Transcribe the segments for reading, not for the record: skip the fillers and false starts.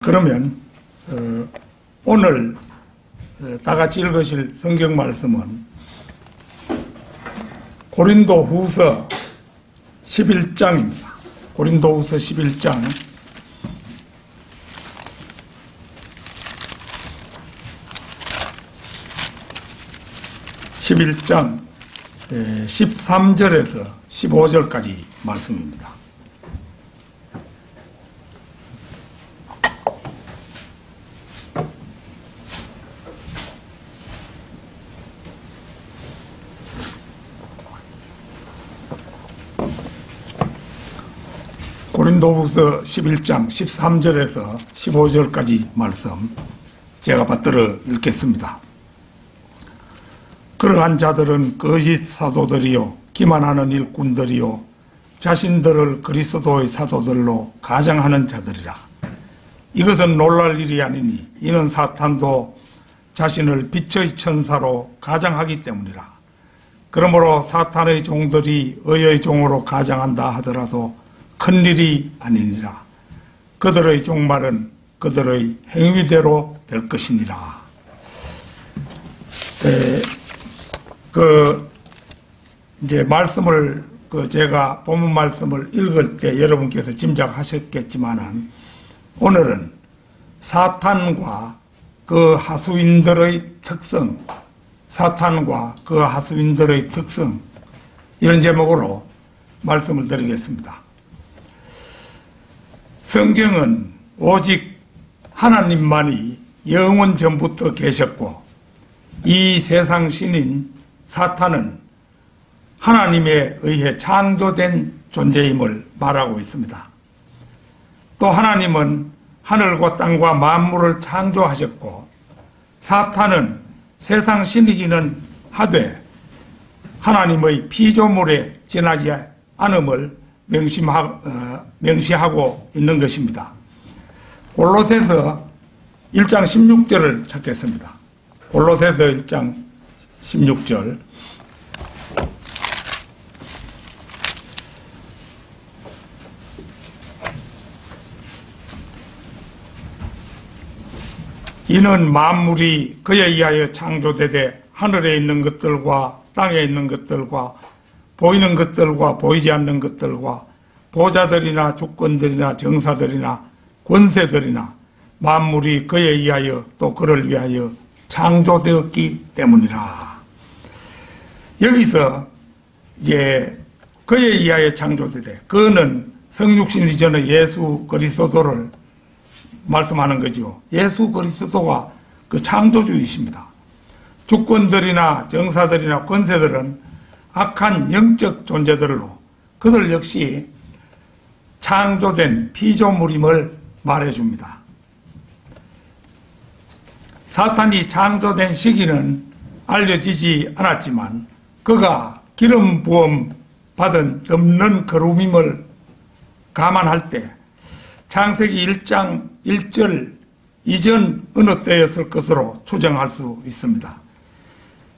그러면 오늘 다 같이 읽으실 성경 말씀은 고린도후서 11장입니다. 고린도후서 11장 13절에서 15절까지 말씀입니다. 고린도후서 11장 13절에서 15절까지 말씀 제가 받들어 읽겠습니다. 그러한 자들은 거짓 사도들이요 기만하는 일꾼들이요 자신들을 그리스도의 사도들로 가장하는 자들이라. 이것은 놀랄 일이 아니니 이는 사탄도 자신을 빛의 천사로 가장하기 때문이라. 그러므로 사탄의 종들이 의의 종으로 가장한다 하더라도 큰일이 아니니라. 그들의 종말은 그들의 행위대로 될 것이니라. 이제 말씀을, 제가 본문 말씀을 읽을 때 여러분께서 짐작하셨겠지만은, 오늘은 사탄과 그 하수인들의 특성, 이런 제목으로 말씀을 드리겠습니다. 성경은 오직 하나님만이 영원 전부터 계셨고 이 세상 신인 사탄은 하나님에 의해 창조된 존재임을 말하고 있습니다. 또 하나님은 하늘과 땅과 만물을 창조하셨고 사탄은 세상 신이기는 하되 하나님의 피조물에 지나지 않음을 명시하고 있는 것입니다. 골로새서 1장 16절을 찾겠습니다. 골로새서 1장 16절. 이는 만물이 그에 의하여 창조되되 하늘에 있는 것들과 땅에 있는 것들과 보이는 것들과 보이지 않는 것들과 보좌들이나 주권들이나 정사들이나 권세들이나 만물이 그에 의하여 또 그를 위하여 창조되었기 때문이라. 여기서 이제 그에 의하여 창조되되, 그는 성육신 이전의 예수 그리스도를 말씀하는 거죠. 예수 그리스도가 그 창조주이십니다. 주권들이나 정사들이나 권세들은 악한 영적 존재들로 그들 역시 창조된 피조물임을 말해줍니다. 사탄이 창조된 시기는 알려지지 않았지만 그가 기름 부음 받은 덮는 거룩임을 감안할 때 창세기 1장 1절 이전 어느 때였을 것으로 추정할 수 있습니다.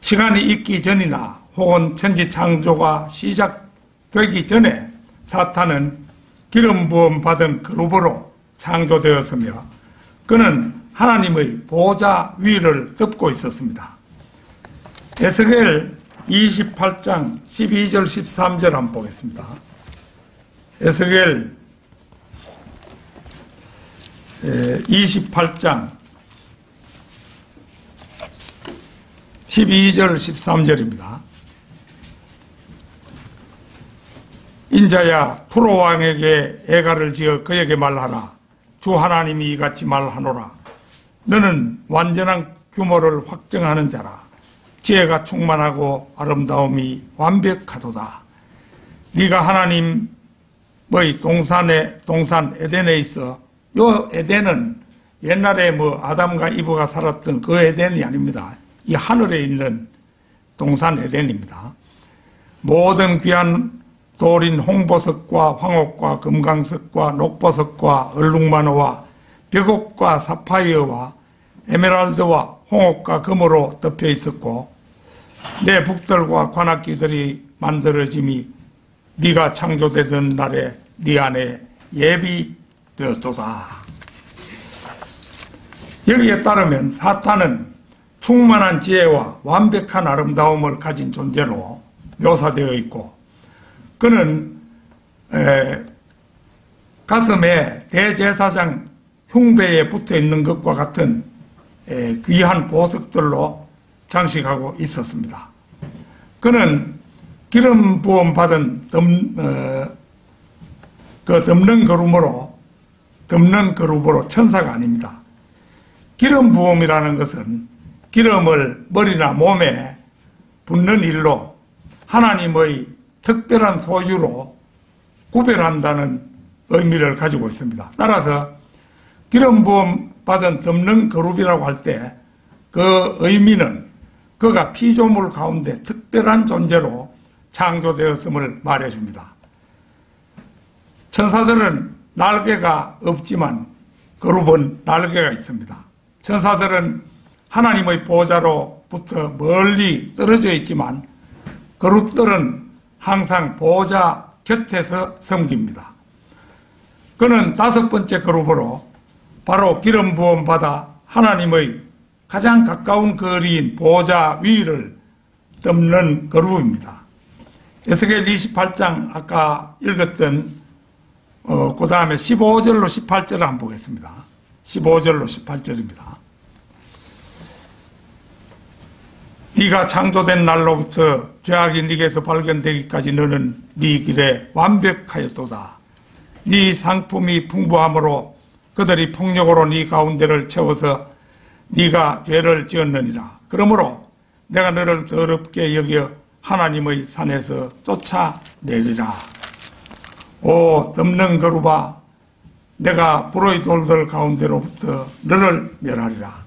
시간이 있기 전이나 혹은 천지 창조가 시작되기 전에 사탄은 기름 부음 받은 그룹으로 창조되었으며 그는 하나님의 보좌 위를 덮고 있었습니다. 에스겔 28장 12절 13절 한번 보겠습니다. 에스겔 28장 12절 13절입니다. 인자야 투로 왕에게 애가를 지어 그에게 말하라. 주 하나님이 이같이 말하노라. 너는 완전한 규모를 확정하는 자라. 지혜가 충만하고 아름다움이 완벽하도다. 네가 하나님의 동산 에덴에 있어. 요 에덴은 옛날에 아담과 이브가 살았던 그 에덴이 아닙니다. 이 하늘에 있는 동산 에덴입니다. 모든 귀한 돌인 홍보석과 황옥과 금강석과 녹보석과 얼룩마노와 벽옥과 사파이어와 에메랄드와 홍옥과 금으로 덮여 있었고 내 북들과 관악기들이 만들어짐이 네가 창조되던 날에 네 안에 예비되었도다. 여기에 따르면 사탄은 충만한 지혜와 완벽한 아름다움을 가진 존재로 묘사되어 있고, 그는 가슴에 대제사장 흉배에 붙어 있는 것과 같은 귀한 보석들로 장식하고 있었습니다. 그는 기름 부음 받은 덮는 그룹으로 천사가 아닙니다. 기름 부음이라는 것은 기름을 머리나 몸에 붓는 일로 하나님의 특별한 소유로 구별한다는 의미를 가지고 있습니다. 따라서 기름 부음 받은 덮는 그룹이라고 할 때 그 의미는 그가 피조물 가운데 특별한 존재로 창조되었음을 말해줍니다. 천사들은 날개가 없지만 그룹은 날개가 있습니다. 천사들은 하나님의 보좌로부터 멀리 떨어져 있지만 그룹들은 항상 보좌 곁에서 섬깁니다. 그는 5번째 그룹으로 바로 기름 부음 받아 하나님의 가장 가까운 거리인 보좌 위를 덮는 그룹입니다. 에스겔 28장 아까 읽었던 그 다음에 15절로 18절을 한번 보겠습니다. 15절로 18절입니다. 네가 창조된 날로부터 죄악이 네게서 발견되기까지 너는 네 길에 완벽하였도다. 네 상품이 풍부함으로 그들이 폭력으로 네 가운데를 채워서 네가 죄를 지었느니라. 그러므로 내가 너를 더럽게 여겨 하나님의 산에서 쫓아내리라. 오 덮는 그룹아, 내가 불의 돌들 가운데로부터 너를 멸하리라.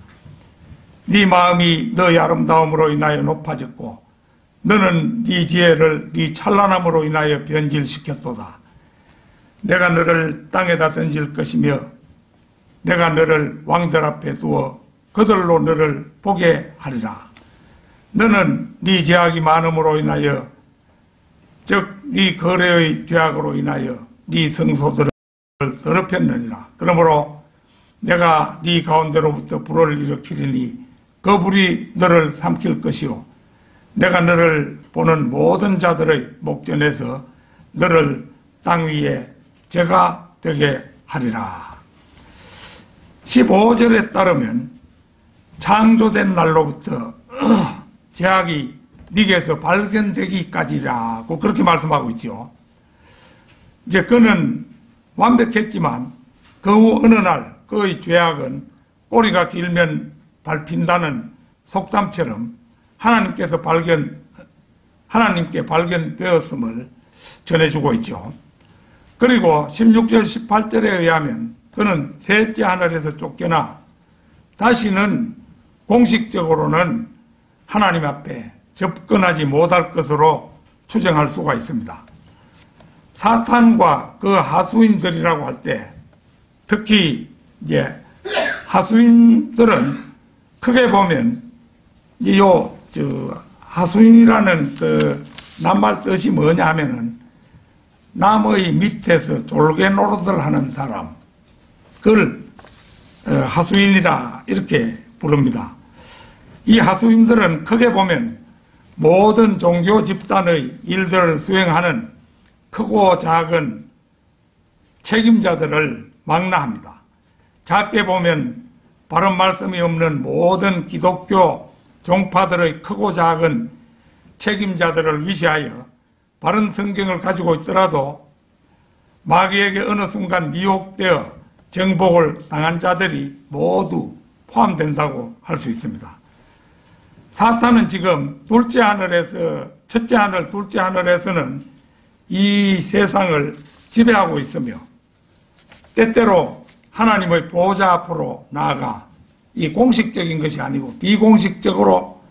네 마음이 너의 아름다움으로 인하여 높아졌고 너는 네 지혜를 네 찬란함으로 인하여 변질시켰도다. 내가 너를 땅에다 던질 것이며 내가 너를 왕들 앞에 두어 그들로 너를 보게 하리라. 너는 네 죄악이 많음으로 인하여 즉 네 거래의 죄악으로 인하여 네 성소들을 더럽혔느니라. 그러므로 내가 네 가운데로부터 불을 일으키리니 그 불이 너를 삼킬 것이요 내가 너를 보는 모든 자들의 목전에서 너를 땅 위에 죄가 되게 하리라. 15절에 따르면 창조된 날로부터 죄악이 네게서 발견되기까지라고 그렇게 말씀하고 있죠. 이제 그는 완벽했지만 그 후 어느 날 그의 죄악은 꼬리가 길면 밟힌다는 속담처럼 하나님께 발견되었음을 전해주고 있죠. 그리고 16절 18절에 의하면 그는 셋째 하늘에서 쫓겨나 다시는 공식적으로는 하나님 앞에 접근하지 못할 것으로 추정할 수가 있습니다. 사탄과 그 하수인들이라고 할 때 특히 이제 하수인들은 크게 보면 이제 하수인이라는 그 낱말 뜻이 뭐냐 하면은 남의 밑에서 졸개 노릇을 하는 사람, 그걸 하수인이라 이렇게 부릅니다. 이 하수인들은 크게 보면 모든 종교 집단의 일들을 수행하는 크고 작은 책임자들을 망라합니다. 작게 보면 바른 말씀이 없는 모든 기독교 종파들의 크고 작은 책임자들을 위시하여 바른 성경을 가지고 있더라도 마귀에게 어느 순간 미혹되어 정복을 당한 자들이 모두 포함된다고 할 수 있습니다. 사탄은 지금 둘째 하늘에서 첫째 하늘, 둘째 하늘에서는 이 세상을 지배하고 있으며 때때로 하나님의 보좌 앞으로 나아가 이 공식적인 것이 아니고 비공식적으로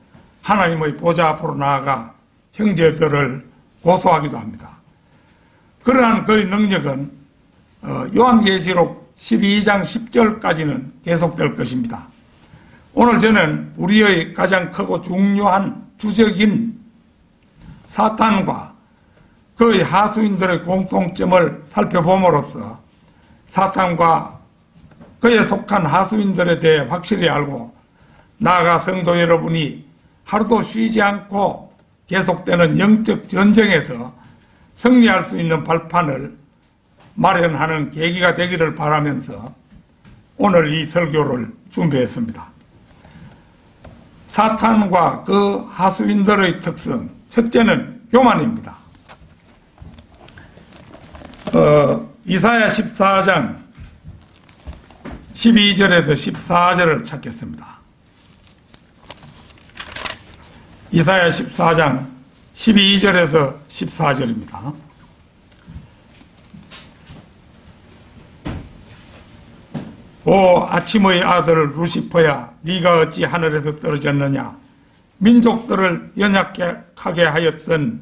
하나님의 보좌 앞으로 나아가 형제들을 고소하기도 합니다. 그러한 그의 능력은 요한계시록 12장 10절까지는 계속될 것입니다. 오늘 저는 우리의 가장 크고 중요한 주적인 사탄과 그의 하수인들의 공통점을 살펴봄으로써 사탄과 그에 속한 하수인들에 대해 확실히 알고 나아가 성도 여러분이 하루도 쉬지 않고 계속되는 영적 전쟁에서 승리할 수 있는 발판을 마련하는 계기가 되기를 바라면서 오늘 이 설교를 준비했습니다. 사탄과 그 하수인들의 특성, 첫째는 교만입니다. 이사야 14장 12절에서 14절을 찾겠습니다. 이사야 14장 12절에서 14절입니다. 오 아침의 아들 루시퍼야, 네가 어찌 하늘에서 떨어졌느냐? 민족들을 연약하게 하였던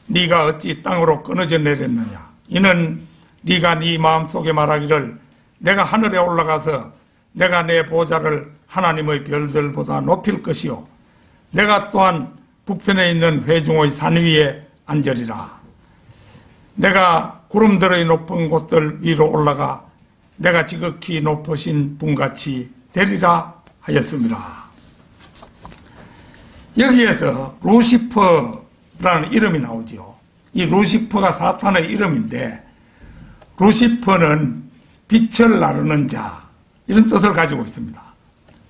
네가 어찌 땅으로 끊어져 내렸느냐? 이는 네가 네 마음속에 말하기를 내가 하늘에 올라가서 내가 내 보좌를 하나님의 별들보다 높일 것이요 내가 또한 북편에 있는 회중의 산 위에 앉으리라. 내가 구름들의 높은 곳들 위로 올라가 내가 지극히 높으신 분같이 되리라 하였습니다. 여기에서 루시퍼라는 이름이 나오죠. 이 루시퍼가 사탄의 이름인데, 루시퍼는 빛을 나르는 자, 이런 뜻을 가지고 있습니다.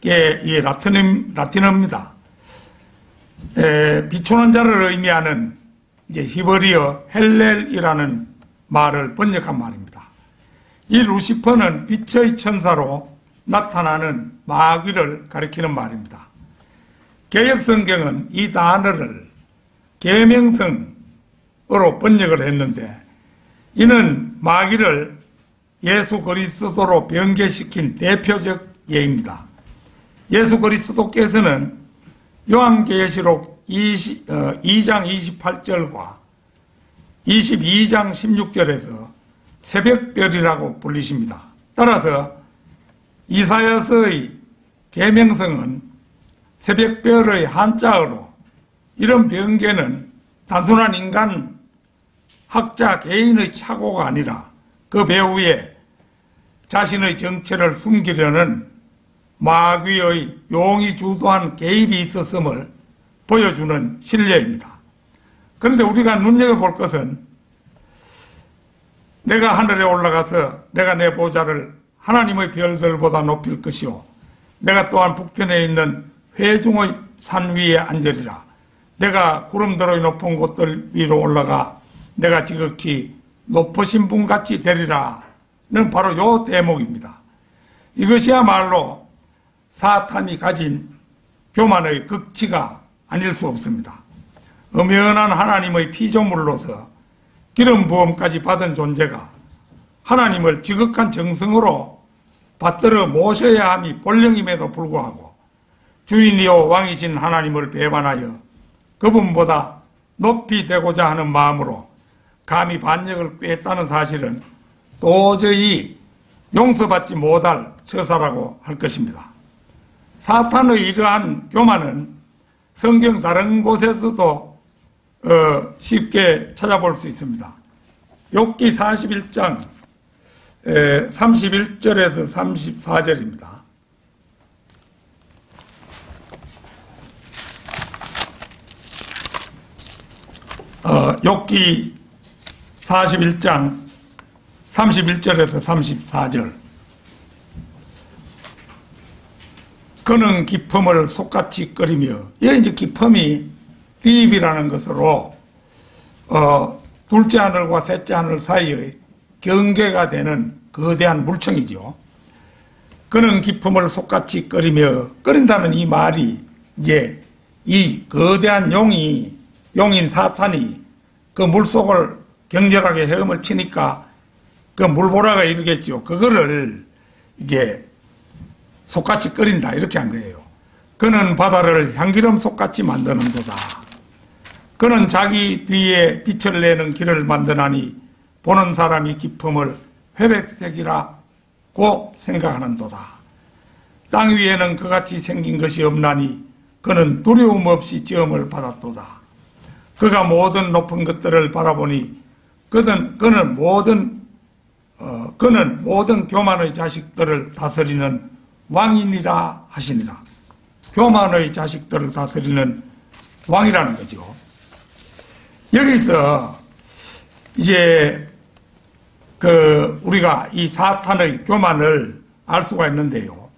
이게 이 라틴어입니다. 비추는 자를 의미하는 이제 히브리어 헬렐이라는 말을 번역한 말입니다. 이 루시퍼는 빛의 천사로 나타나는 마귀를 가리키는 말입니다. 개역성경은 이 단어를 계명성으로 번역을 했는데, 이는 마귀를 예수 그리스도로 변개시킨 대표적 예입니다. 예수 그리스도께서는 요한계시록 2장 28절과 22장 16절에서 새벽별이라고 불리십니다. 따라서 이사야서의 계명성은 새벽별의 한자어로, 이런 변개는 단순한 인간 학자 개인의 착오가 아니라 그 배후에 자신의 정체를 숨기려는 마귀의 용이 주도한 개입이 있었음을 보여주는 신뢰입니다. 그런데 우리가 눈여겨볼 것은 내가 하늘에 올라가서 내가 내 보좌를 하나님의 별들보다 높일 것이요 내가 또한 북편에 있는 회중의 산 위에 앉으리라. 내가 구름들의 높은 곳들 위로 올라가 내가 지극히 높으신 분같이 되리라는 바로 요 대목입니다. 이것이야말로 사탄이 가진 교만의 극치가 아닐 수 없습니다. 엄연한 하나님의 피조물로서 기름 부음까지 받은 존재가 하나님을 지극한 정성으로 받들어 모셔야 함이 본령임에도 불구하고 주인이요 왕이신 하나님을 배반하여 그분보다 높이 되고자 하는 마음으로 감히 반역을 꾀했다는 사실은 도저히 용서받지 못할 처사라고 할 것입니다. 사탄의 이러한 교만은 성경 다른 곳에서도 쉽게 찾아볼 수 있습니다. 욥기 41장 31절에서 34절입니다. 욥기 41장 31절에서 34절. 그는 기품을 속같이 끓이며, 이게 이제 기품이 딥이라는 것으로 둘째 하늘과 셋째 하늘 사이의 경계가 되는 거대한 물청이죠. 그는 기품을 속같이 끓이며, 끓인다는 이 말이 이제 이 거대한 용인 사탄이 그 물속을 격렬하게 헤엄을 치니까 그 물보라가 이르겠죠. 그거를 이제 속같이 끓인다, 이렇게 한 거예요. 그는 바다를 향기름 속같이 만드는도다. 그는 자기 뒤에 빛을 내는 길을 만드나니 보는 사람이 기품을 회백색이라고 생각하는도다. 땅 위에는 그같이 생긴 것이 없나니 그는 두려움 없이 지음을 받았도다. 그가 모든 높은 것들을 바라보니 그는 모든 그는 모든 교만의 자식들을 다스리는 왕이니라 하시니라. 교만의 자식들을 다스리는 왕이라는 거죠. 여기서 이제 우리가 이 사탄의 교만을 알 수가 있는데요.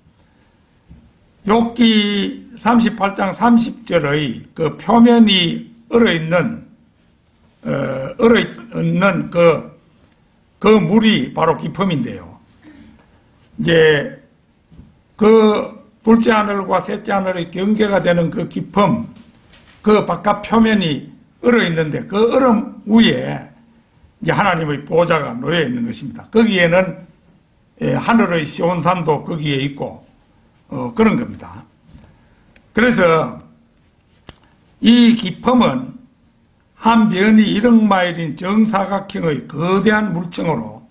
욥기 38장 30절의 그 표면이 얼어있는 그 물이 바로 기품인데요. 이제 그 둘째 하늘과 셋째 하늘의 경계가 되는 그 기품, 그 바깥 표면이 얼어있는데 그 얼음 위에 이제 하나님의 보좌가 놓여 있는 것입니다. 거기에는 하늘의 시온산도 거기에 있고 그런 겁니다. 그래서 이 기품은 한 변이 1억마일인 정사각형의 거대한 물층으로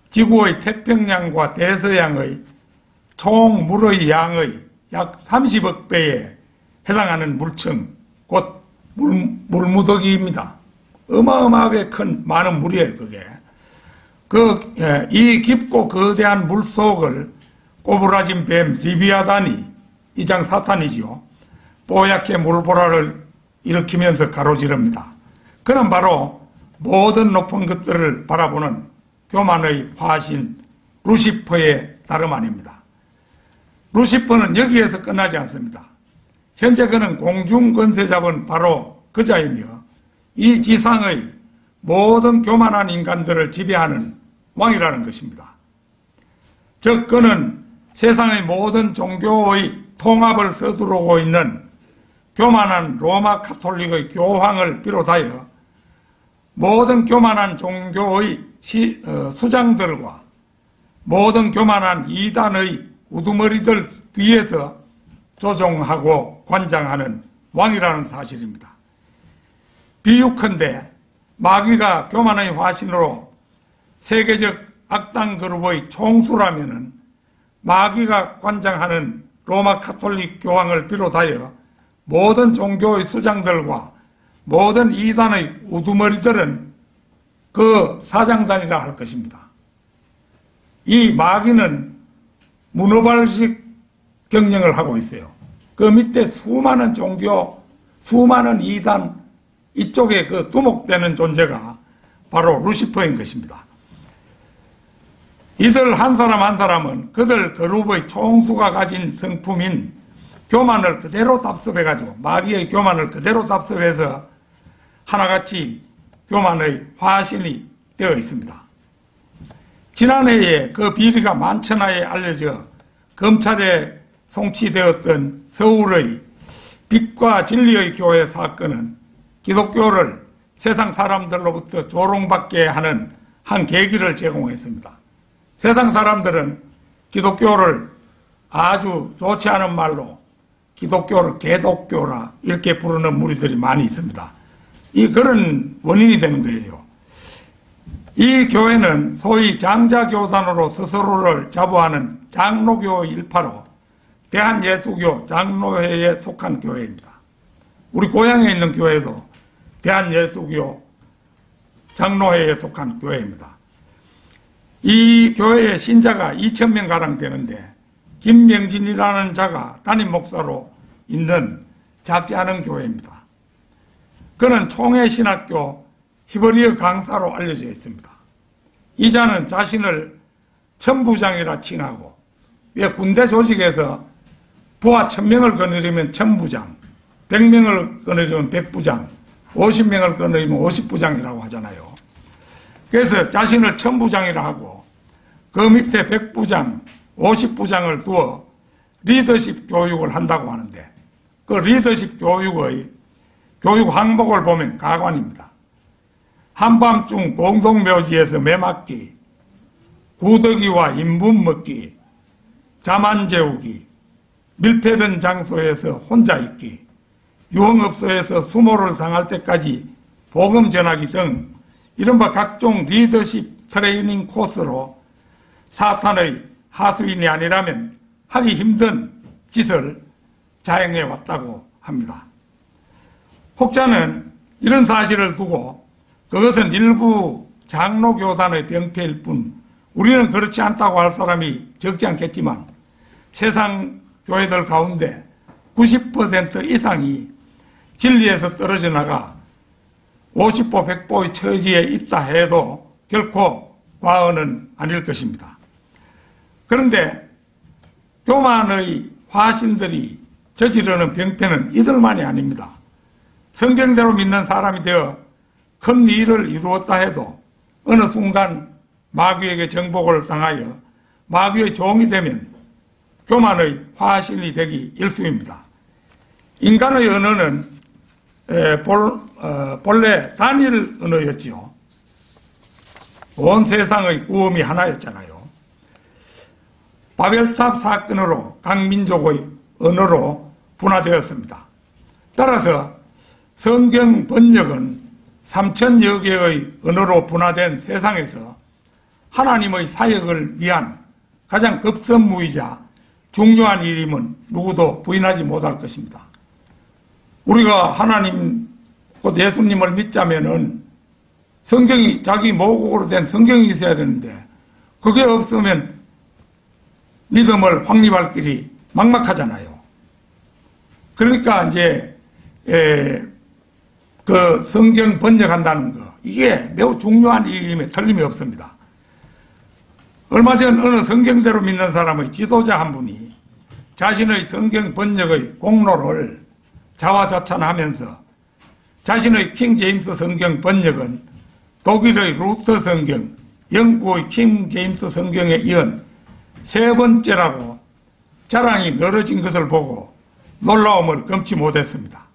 지구의 태평양과 대서양의 총 물의 양의 약 30억 배에 해당하는 물층, 곧 물무더기입니다. 어마어마하게 큰 많은 물이에요, 그게. 이 깊고 거대한 물 속을 꼬부라진 뱀 리비아단이, 이 장 사탄이지요, 뽀얗게 물보라를 일으키면서 가로지릅니다. 그는 바로 모든 높은 것들을 바라보는 교만의 화신 루시퍼의 다름 아닙니다. 루시퍼는 여기에서 끝나지 않습니다. 현재 그는 공중 권세 잡은 바로 그자이며 이 지상의 모든 교만한 인간들을 지배하는 왕이라는 것입니다. 즉 그는 세상의 모든 종교의 통합을 서두르고 있는 교만한 로마 카톨릭의 교황을 비롯하여 모든 교만한 종교의 수장들과 모든 교만한 이단의 우두머리들 뒤에서 조종하고 관장하는 왕이라는 사실입니다. 비유컨대 마귀가 교만의 화신으로 세계적 악당 그룹의 총수라면은 마귀가 관장하는 로마 카톨릭 교황을 비롯하여 모든 종교의 수장들과 모든 이단의 우두머리들은 그 사장단이라 할 것입니다. 이 마귀는 문어발식 경영을 하고 있어요. 그 밑에 수많은 종교, 수많은 이단, 이쪽에 그 두목되는 존재가 바로 루시퍼인 것입니다. 이들 한 사람 한 사람은 그들 그룹의 총수가 가진 성품인 교만을 그대로 답습해가지고, 마귀의 교만을 그대로 답습해서 하나같이 교만의 화신이 되어 있습니다. 지난해에 그 비리가 만천하에 알려져 검찰에 송치되었던 서울의 빛과 진리의 교회 사건은 기독교를 세상 사람들로부터 조롱받게 하는 한 계기를 제공했습니다. 세상 사람들은 기독교를 아주 좋지 않은 말로 기독교를 개독교라 이렇게 부르는 무리들이 많이 있습니다. 그런 원인이 되는 거예요. 이 교회는 소위 장자교단으로 스스로를 자부하는 장로교 일파로 대한예수교 장로회에 속한 교회입니다. 우리 고향에 있는 교회도 대한예수교 장로회에 속한 교회입니다. 이 교회의 신자가 2,000명가량 되는데 김명진이라는 자가 담임 목사로 있는 작지 않은 교회입니다. 그는 총회신학교 히브리어 강사로 알려져 있습니다. 이 자는 자신을 천부장이라 칭하고, 왜 군대 조직에서 부하 1,000명을 거느리면 천부장, 100명을 거느리면 백부장, 50명을 거느리면 50부장이라고 하잖아요. 그래서 자신을 천부장이라 하고 그 밑에 100부장, 50부장을 두어 리더십 교육을 한다고 하는데, 그 리더십 교육의 교육 항목을 보면 가관입니다. 한밤중 공동묘지에서 매맞기, 구더기와 인분 먹기, 잠 안 재우기, 밀폐된 장소에서 혼자 있기, 유흥업소에서 수모를 당할 때까지 복음 전하기 등 이른바 각종 리더십 트레이닝 코스로 사탄의 하수인이 아니라면 하기 힘든 짓을 자행해 왔다고 합니다. 혹자는 이런 사실을 두고 그것은 일부 장로 교단의 병폐일 뿐 우리는 그렇지 않다고 할 사람이 적지 않겠지만 세상 교회들 가운데 90% 이상이 진리에서 떨어져 나가 50보 100보의 처지에 있다 해도 결코 과언은 아닐 것입니다. 그런데 교만의 화신들이 저지르는 병폐는 이들만이 아닙니다. 성경대로 믿는 사람이 되어 큰 일을 이루었다 해도 어느 순간 마귀에게 정복을 당하여 마귀의 종이 되면 교만의 화신이 되기 일쑤입니다. 인간의 언어는 본래 단일 언어였지요. 온 세상의 구음이 하나였잖아요. 바벨탑 사건으로 각 민족의 언어로 분화되었습니다. 따라서 성경 번역은 3천여 개의 언어로 분화된 세상에서 하나님의 사역을 위한 가장 급선무이자 중요한 일임은 누구도 부인하지 못할 것입니다. 우리가 하나님 곧 예수님을 믿자면은 성경이 자기 모국어로 된 성경이 있어야 되는데 그게 없으면 믿음을 확립할 길이 막막하잖아요. 그러니까 이제 그 성경 번역한다는 거 이게 매우 중요한 일임에 틀림이 없습니다. 얼마 전 어느 성경대로 믿는 사람의 지도자 한 분이 자신의 성경 번역의 공로를 자화자찬하면서 자신의 킹 제임스 성경 번역은 독일의 루터 성경, 영국의 킹 제임스 성경에 이은 세 번째라고 자랑이 늘어진 것을 보고 놀라움을 금치 못했습니다.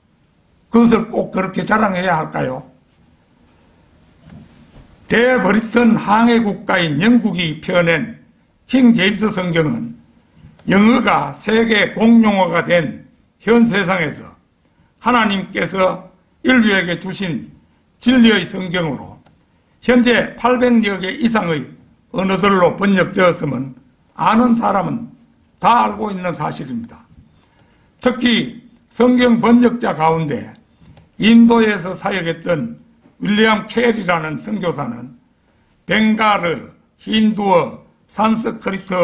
그것을 꼭 그렇게 자랑해야 할까요? 대브리튼 항해 국가인 영국이 펴낸 킹 제임스 성경은 영어가 세계 공용어가 된 현 세상에서 하나님께서 인류에게 주신 진리의 성경으로 현재 800여 개 이상의 언어들로 번역되었음은 아는 사람은 다 알고 있는 사실입니다. 특히 성경 번역자 가운데 인도에서 사역했던 윌리엄 캐리라는 선교사는 벵가르, 힌두어, 산스크리트,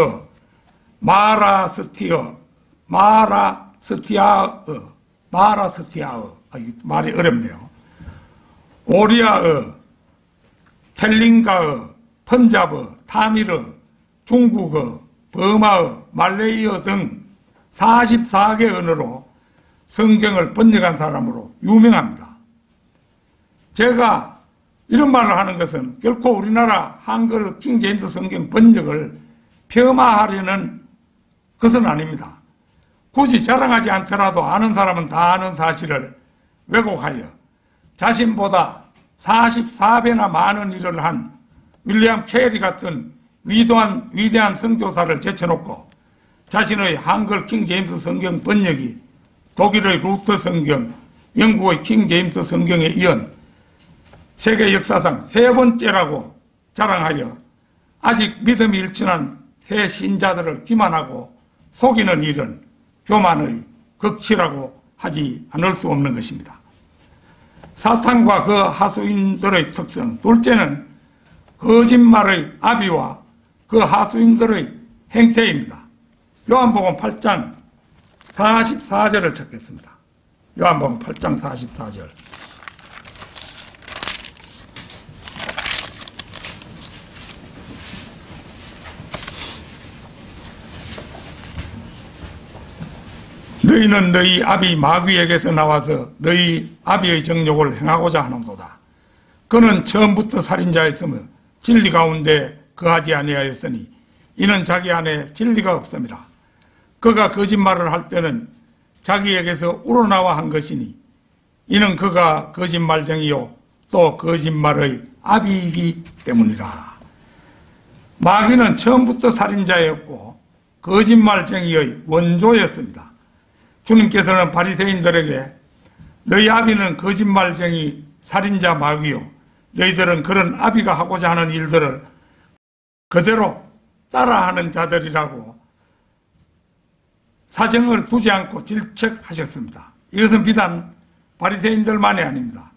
마라스티아어, 말이 어렵네요. 오리아어, 텔링가어, 펀잡어, 타밀어, 중국어, 버마어, 말레이어 등 44개 언어로 성경을 번역한 사람으로 유명합니다. 제가 이런 말을 하는 것은 결코 우리나라 한글 킹 제임스 성경 번역을 폄하하려는 것은 아닙니다. 굳이 자랑하지 않더라도 아는 사람은 다 아는 사실을 왜곡하여 자신보다 44배나 많은 일을 한 윌리엄 캐리 같은 위대한 선교사를 제쳐놓고 자신의 한글 킹 제임스 성경 번역이 독일의 루터 성경, 영국의 킹 제임스 성경에 이은 세계 역사상 세 번째라고 자랑하여 아직 믿음이 일천한 새 신자들을 기만하고 속이는 일은 교만의 극치라고 하지 않을 수 없는 것입니다. 사탄과 그 하수인들의 특성, 둘째는 거짓말의 아비와 그 하수인들의 행태입니다. 요한복음 8장 44절을 찾겠습니다. 요한복음 8장 44절. 너희는 너희 아비 마귀에게서 나와서 너희 아비의 정욕을 행하고자 하는도다. 그는 처음부터 살인자였으며 진리 가운데 거하지 아니하였으니 이는 자기 안에 진리가 없음이라. 그가 거짓말을 할 때는 자기에게서 우러나와 한 것이니 이는 그가 거짓말쟁이요 또 거짓말의 아비이기 때문이라. 마귀는 처음부터 살인자였고 거짓말쟁이의 원조였습니다. 주님께서는 바리새인들에게 너희 아비는 거짓말쟁이 살인자 마귀요 너희들은 그런 아비가 하고자 하는 일들을 그대로 따라하는 자들이라고 사정을 두지 않고 질책하셨습니다. 이것은 비단 바리새인들만이 아닙니다.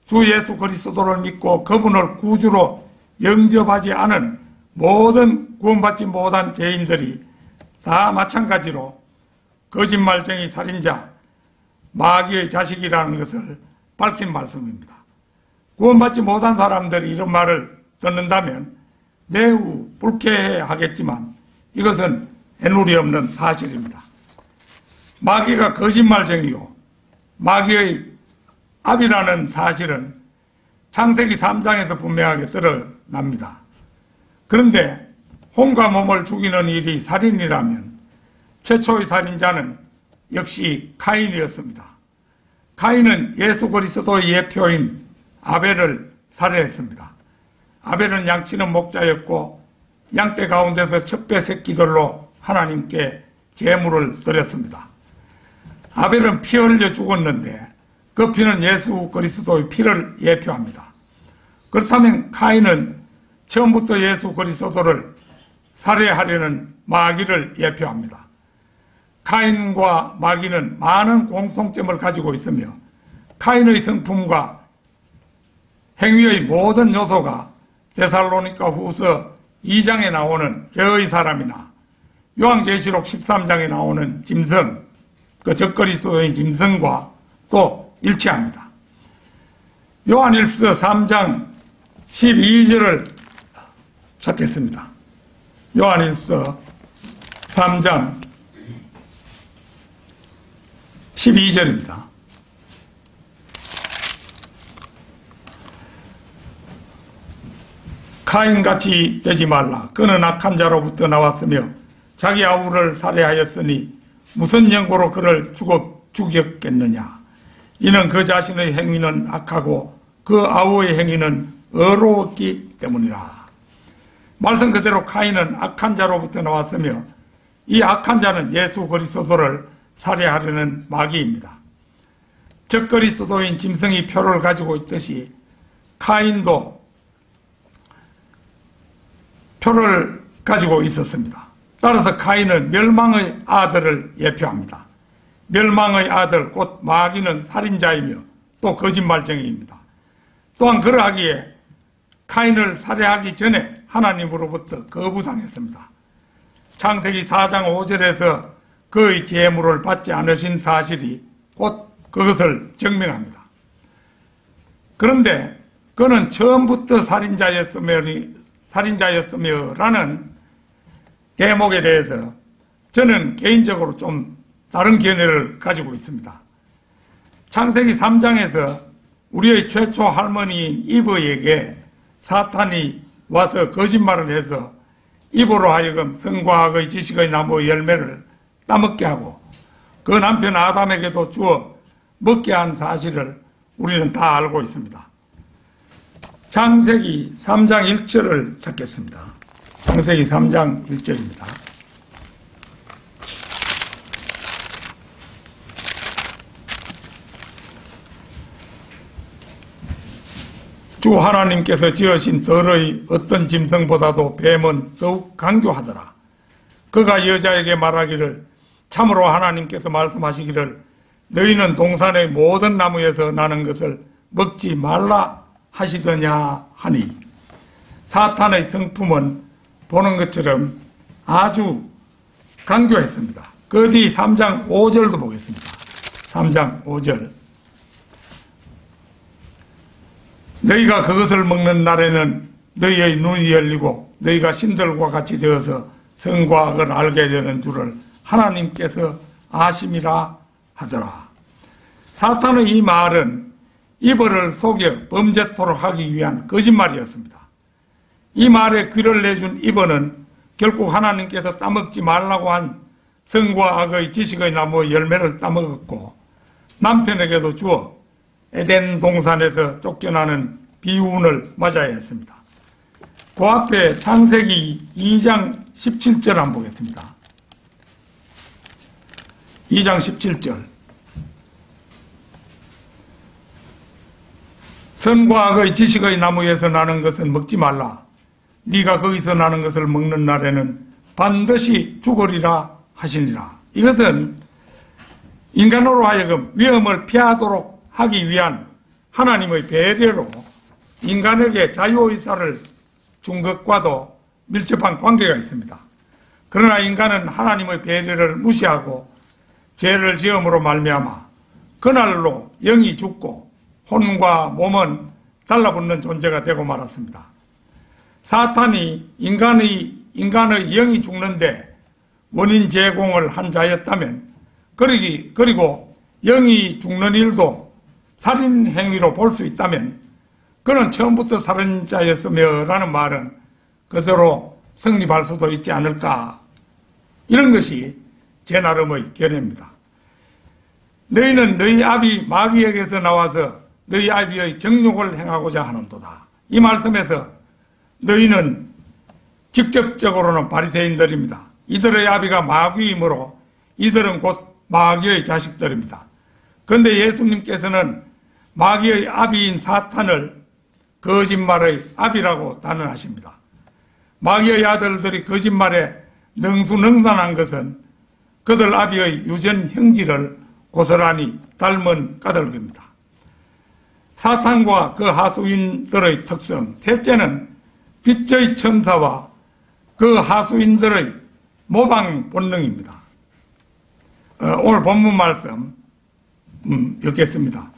주 예수 그리스도를 믿고 그분을 구주로 영접하지 않은 모든 구원받지 못한 죄인들이 다 마찬가지로 거짓말쟁이 살인자, 마귀의 자식이라는 것을 밝힌 말씀입니다. 구원받지 못한 사람들이 이런 말을 듣는다면 매우 불쾌하겠지만 이것은 애누리 없는 사실입니다. 마귀가 거짓말쟁이요 마귀의 압이라는 사실은 창세기 3장에서 분명하게 드러납니다. 그런데 혼과 몸을 죽이는 일이 살인이라면 최초의 살인자는 역시 카인이었습니다. 카인은 예수 그리스도의 예표인 아벨을 살해했습니다. 아벨은 양치는 목자였고 양떼 가운데서 첩배 새끼들로 하나님께 제물을 드렸습니다. 아벨은 피 흘려 죽었는데 그 피는 예수 그리스도의 피를 예표합니다. 그렇다면 카인은 처음부터 예수 그리스도를 살해하려는 마귀를 예표합니다. 카인과 마귀는 많은 공통점을 가지고 있으며 카인의 성품과 행위의 모든 요소가 데살로니가 후서 2장에 나오는 죄의 사람이나 요한계시록 13장에 나오는 짐승, 그 적그리스도인 짐승과 또 일치합니다. 요한일서 3장 12절을 찾겠습니다. 요한일서 3장 12절입니다. 카인같이 되지 말라. 그는 악한 자로부터 나왔으며 자기 아우를 살해하였으니 무슨 연고로 그를 죽였겠느냐. 이는 그 자신의 행위는 악하고 그 아우의 행위는 의로웠기 때문이라. 말씀 그대로 카인은 악한 자로부터 나왔으며 이 악한 자는 예수 그리스도를 살해하려는 마귀입니다. 적그리스도인 짐승이 표를 가지고 있듯이 카인도 표를 가지고 있었습니다. 따라서 카인은 멸망의 아들을 예표합니다. 멸망의 아들 곧 마귀는 살인자이며 또 거짓말쟁이입니다. 또한 그러하기에 카인을 살해하기 전에 하나님으로부터 거부당했습니다. 창세기 4장 5절에서 그의 제물을 받지 않으신 사실이 곧 그것을 증명합니다. 그런데 그는 처음부터 살인자였으며라는 대목에 대해서 저는 개인적으로 좀 다른 견해를 가지고 있습니다. 창세기 3장에서 우리의 최초 할머니인 이브에게 사탄이 와서 거짓말을 해서 이브로 하여금 선과 악의 지식의 나무 열매를 따먹게 하고 그 남편 아담에게도 주어 먹게 한 사실을 우리는 다 알고 있습니다. 창세기 3장 1절을 찾겠습니다. 창세기 3장 1절입니다. 주 하나님께서 지으신 들의 어떤 짐승보다도 뱀은 더욱 강교하더라. 그가 여자에게 말하기를 참으로 하나님께서 말씀하시기를 너희는 동산의 모든 나무에서 나는 것을 먹지 말라 하시더냐 하니 사탄의 성품은 보는 것처럼 아주 강교했습니다. 그 뒤 3장 5절도 보겠습니다. 3장 5절 너희가 그것을 먹는 날에는 너희의 눈이 열리고 너희가 신들과 같이 되어서 선과 악을 알게 되는 줄을 하나님께서 아심이라 하더라. 사탄의 이 말은 이브를 속여 범죄토록 하기 위한 거짓말이었습니다. 이 말에 귀를 내준 이브는 결국 하나님께서 따먹지 말라고 한 선과 악의 지식의 나무 열매를 따먹었고 남편에게도 주어 에덴 동산에서 쫓겨나는 비운을 맞아야 했습니다. 그 앞에 창세기 2장 17절 한번 보겠습니다. 2장 17절 선과 악의 지식의 나무에서 나는 것은 먹지 말라. 네가 거기서 나는 것을 먹는 날에는 반드시 죽으리라 하시니라. 이것은 인간으로 하여금 위험을 피하도록 하기 위한 하나님의 배려로 인간에게 자유의사를 준 것과도 밀접한 관계가 있습니다. 그러나 인간은 하나님의 배려를 무시하고 죄를 지음으로 말미암아 그날로 영이 죽고 혼과 몸은 달라붙는 존재가 되고 말았습니다. 사탄이 인간의 영이 죽는데 원인 제공을 한 자였다면, 그리고 영이 죽는 일도 살인 행위로 볼 수 있다면 그는 처음부터 살인자였으며 라는 말은 그대로 성립할 수도 있지 않을까. 이런 것이 제 나름의 견해입니다. 너희는 너희 아비 마귀에게서 나와서 너희 아비의 정욕을 행하고자 하는도다. 이 말씀에서 너희는 직접적으로는 바리새인들입니다. 이들의 아비가 마귀이므로 이들은 곧 마귀의 자식들입니다. 그런데 예수님께서는 마귀의 아비인 사탄을 거짓말의 아비라고 단언하십니다. 마귀의 아들들이 거짓말에 능수능란한 것은 그들 아비의 유전 형질을 고스란히 닮은 까닭입니다. 사탄과 그 하수인들의 특성, 셋째는 빛의 천사와 그 하수인들의 모방 본능입니다. 오늘 본문 말씀 읽겠습니다.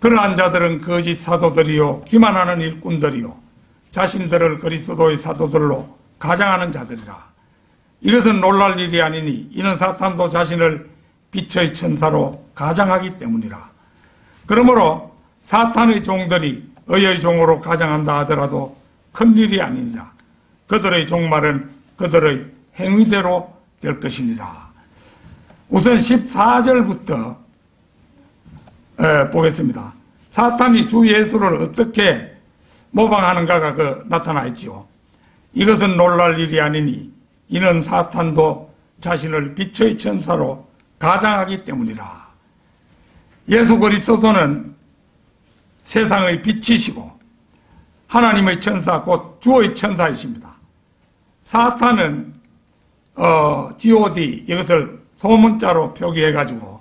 그러한 자들은 거짓 사도들이요 기만하는 일꾼들이요 자신들을 그리스도의 사도들로 가장하는 자들이라. 이것은 놀랄 일이 아니니 이는 사탄도 자신을 빛의 천사로 가장하기 때문이라. 그러므로 사탄의 종들이 의의 종으로 가장한다 하더라도 큰일이 아니니라. 그들의 종말은 그들의 행위대로 될 것이니라. 우선 14절부터 보겠습니다. 사탄이 주 예수를 어떻게 모방하는가가 나타나 있지요. 이것은 놀랄 일이 아니니 이는 사탄도 자신을 빛의 천사로 가장하기 때문이라. 예수 그리스도는 세상의 빛이시고 하나님의 천사 곧 주의 천사이십니다. 사탄은 God, 이것을 소문자로 표기해가지고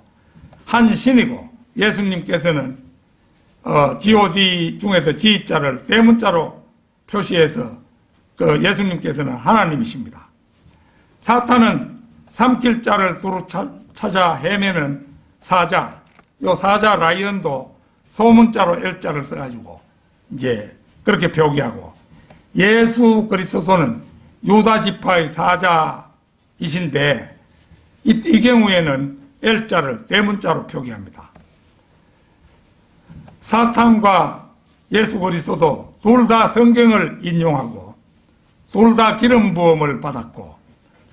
한 신이고, 예수님께서는 God 중에서 G자를 대문자로 표시해서 예수님께서는 하나님이십니다. 사탄은 삼킬 자를 두루 찾아 헤매는 사자, 요 사자 라이언도 소문자로 L자를 써가지고 이제 그렇게 표기하고, 예수 그리스도는 유다 지파의 사자이신데 이 경우에는 L자를 대문자로 표기합니다. 사탄과 예수 그리스도도 둘 다 성경을 인용하고 둘 다 기름 부음을 받았고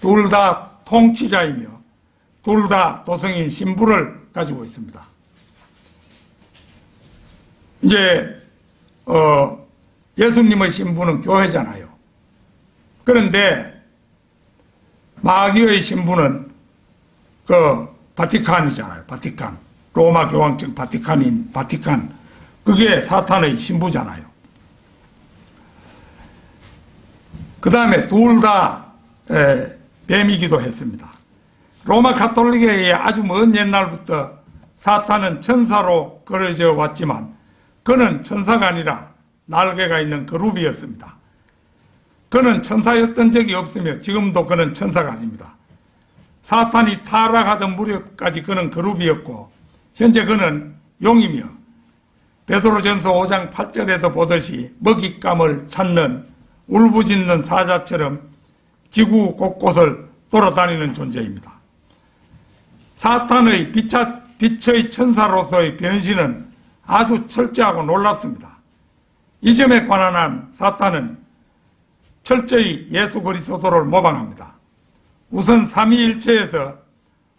둘 다 통치자이며 둘 다 도성인 신부를 가지고 있습니다. 이제 예수님의 신부는 교회잖아요. 그런데 마귀의 신부는 바티칸이잖아요. 바티칸. 로마 교황청 바티칸인 바티칸. 그게 사탄의 신부잖아요. 그 다음에 둘 다 뱀이기도 했습니다. 로마 가톨릭에 아주 먼 옛날부터 사탄은 천사로 그려져 왔지만 그는 천사가 아니라 날개가 있는 그룹이었습니다. 그는 천사였던 적이 없으며 지금도 그는 천사가 아닙니다. 사탄이 타락하던 무렵까지 그는 그룹이었고 현재 그는 용이며 베드로전서 5장 8절에서 보듯이 먹잇감을 찾는 울부짖는 사자처럼 지구 곳곳을 돌아다니는 존재입니다. 사탄의 빛의 천사로서의 변신은 아주 철저하고 놀랍습니다. 이 점에 관한 한 사탄은 철저히 예수 그리스도를 모방합니다. 우선 삼위일체에서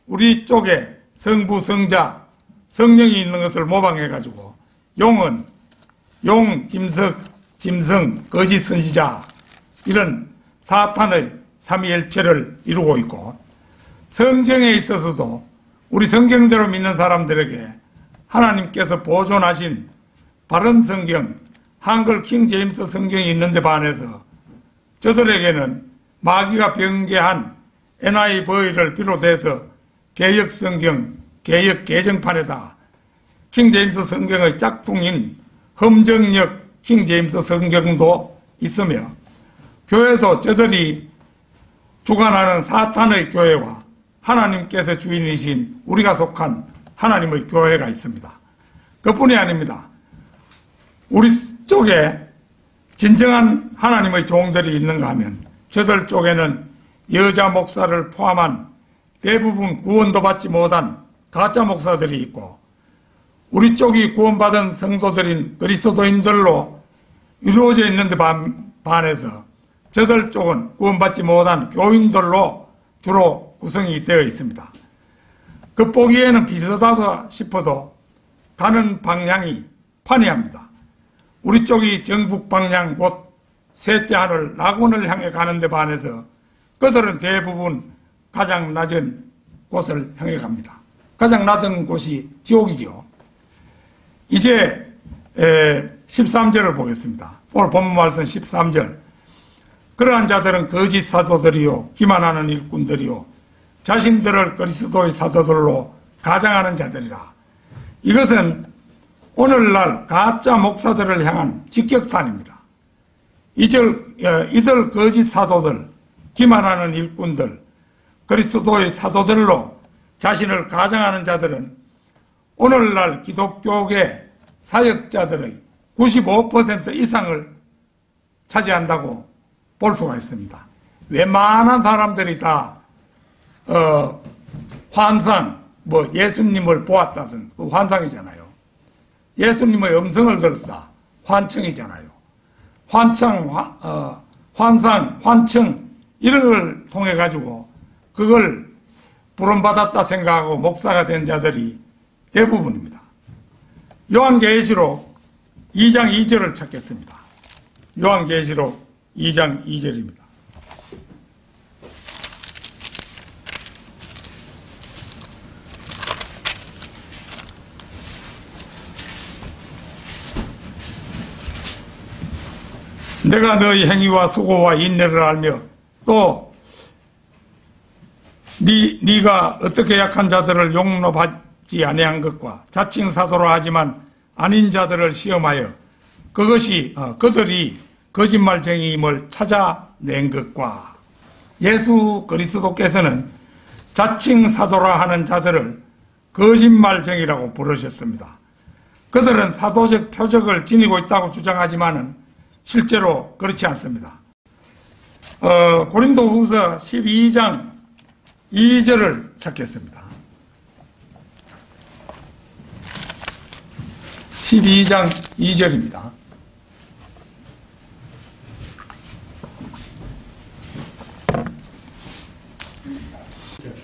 우리 쪽에 성부, 성자, 성령이 있는 것을 모방해가지고 용은 용, 짐승, 거짓 선지자 이런 사탄의 삼위일체를 이루고 있고, 성경에 있어서도 우리 성경대로 믿는 사람들에게 하나님께서 보존하신 바른 성경, 한글 킹 제임스 성경이 있는데 반해서 저들에게는 마귀가 변개한 NIV를 비롯해서 개역 성경, 개역 개정판에다 킹 제임스 성경의 짝퉁인 험정역 킹 제임스 성경도 있으며 교회도 저들이 주관하는 사탄의 교회와 하나님께서 주인이신 우리가 속한 하나님의 교회가 있습니다. 그뿐이 아닙니다. 우리 쪽에 진정한 하나님의 종들이 있는가 하면 저들 쪽에는 여자 목사를 포함한 대부분 구원도 받지 못한 가짜 목사들이 있고, 우리 쪽이 구원받은 성도들인 그리스도인들로 이루어져 있는데 반해서 저들 쪽은 구원받지 못한 교인들로 주로 구성이 되어 있습니다. 그 보기에는 비슷하다 싶어도 가는 방향이 판이합니다. 우리 쪽이 정북 방향 곧 셋째 하늘 낙원을 향해 가는데 반해서 그들은 대부분 가장 낮은 곳을 향해 갑니다. 가장 낮은 곳이 지옥이죠. 이제 13절을 보겠습니다. 오늘 본문 말씀 13절. 그러한 자들은 거짓 사도들이요 기만하는 일꾼들이요 자신들을 그리스도의 사도들로 가장하는 자들이라. 이것은 오늘날 가짜 목사들을 향한 직격탄입니다. 이들 거짓 사도들, 기만하는 일꾼들, 그리스도의 사도들로 자신을 가장하는 자들은 오늘날 기독교계 사역자들의 95% 이상을 차지한다고 볼 수가 있습니다. 웬만한 사람들이 다 환상, 예수님을 보았다든 그 환상이잖아요. 예수님의 음성을 들었다, 환청이잖아요. 환상, 환청 이런 걸 통해 가지고 그걸 부름받았다 생각하고 목사가 된 자들이 대부분입니다. 요한계시록 2장 2절을 찾겠습니다. 요한계시록 2장 2절입니다. 내가 너희 행위와 수고와 인내를 알며 또 네가 어떻게 약한 자들을 용납하지 아니한 것과 자칭 사도라 하지만 아닌 자들을 시험하여 그들이 거짓말쟁이임을 찾아낸 것과, 예수 그리스도께서는 자칭 사도라 하는 자들을 거짓말쟁이라고 부르셨습니다. 그들은 사도적 표적을 지니고 있다고 주장하지만은 실제로 그렇지 않습니다. 고린도후서 12장 2절을 찾겠습니다. 12장 2절입니다.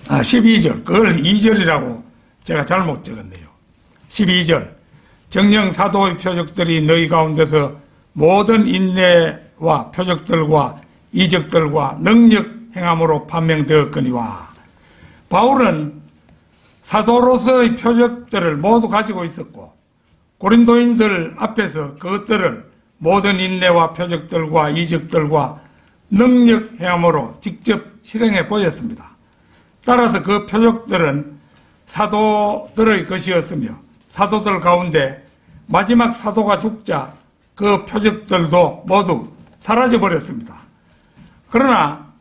12절, 그걸 2절이라고 제가 잘못 적었네요. 12절, 정녕 사도의 표적들이 너희 가운데서 모든 인내와 표적들과 이적들과 능력 행함으로 판명되었거니와. 바울은 사도로서의 표적들을 모두 가지고 있었고 고린도인들 앞에서 그것들을 모든 인내와 표적들과 이적들과 능력 행함으로 직접 실행해 보였습니다. 따라서 그 표적들은 사도들의 것이었으며 사도들 가운데 마지막 사도가 죽자 그 표적들도 모두 사라져버렸습니다. 그러나